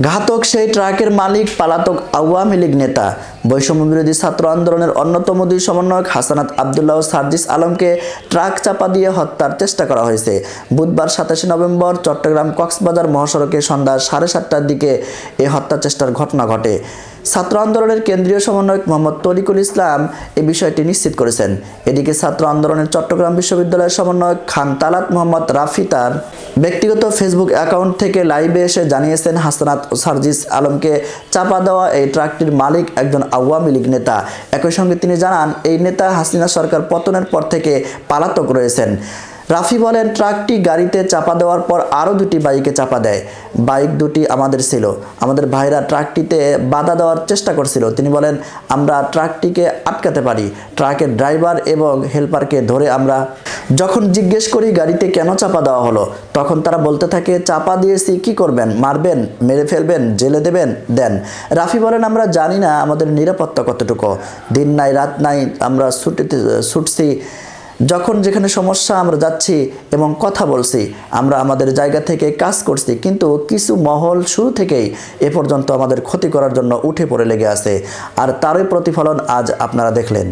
ঘাতক সেই ট্রাকের মালিক পলাতক আওয়ামী লীগ নেতা। বৈষম্য বিরোধী ছাত্র আন্দোলনের অন্যতম দুই সমন্বয়ক হাসানাত আব্দুল্লাহ ও সার্জিস আলমকে ট্রাক চাপা দিয়ে হত্যার চেষ্টা করা হয়েছে। বুধবার 27 নভেম্বর চট্টগ্রাম কক্সবাজার মহাসড়কে সন্ধ্যা 7:30টার দিকে এই হত্যা চেষ্টার ঘটনা ঘটে। ছাত্র আন্দোলনের কেন্দ্রীয় সমন্বয়ক মোহাম্মদ তরিকুল ইসলাম এই বিষয়টি নিশ্চিত করেছেন। এদিকে ছাত্র আন্দোলনের চট্টগ্রাম বিশ্ববিদ্যালয়ের সমন্বয়ক খান তালাত মোহাম্মদ রাফি তার ব্যক্তিগত ফেসবুক অ্যাকাউন্ট থেকে লাইভে এসে জানিয়েছেন, হাসানাত ও সার্জিস আলমকে চাপা দেওয়া এই ট্রাকটির মালিক একজন আওয়ামী লীগ নেতা। একই সঙ্গে তিনি জানান, এই নেতা হাসিনা সরকার পতনের পর থেকে পলাতক রয়েছেন। রাফি বলেন, ট্রাকটি গাড়িতে চাপা দেওয়ার পর আরও দুটি বাইকে চাপা দেয়। বাইক দুটি আমাদের ছিল। আমাদের ভাইরা ট্রাকটিতে বাধা দেওয়ার চেষ্টা করছিল। তিনি বলেন, আমরা ট্রাকটিকে আটকাতে পারি। ট্রাকের ড্রাইভার এবং হেল্পারকে ধরে আমরা যখন জিজ্ঞেস করি গাড়িতে কেন চাপা দেওয়া হলো, তখন তারা বলতে থাকে, চাপা দিয়েছি, কি করবেন, মারবেন, মেরে ফেলবেন, জেলে দেবেন, দেন। রাফি বলেন, আমরা জানি না আমাদের নিরাপত্তা কতটুকু। দিন নাই রাত নাই আমরা ছুটছি, যখন যেখানে সমস্যা আমরা যাচ্ছি এবং কথা বলছি। আমরা আমাদের জায়গা থেকে কাজ করছি, কিন্তু কিছু মহল শুরু থেকেই এ পর্যন্ত আমাদের ক্ষতি করার জন্য উঠে পড়ে লেগে আছে, আর তারই প্রতিফলন আজ আপনারা দেখলেন।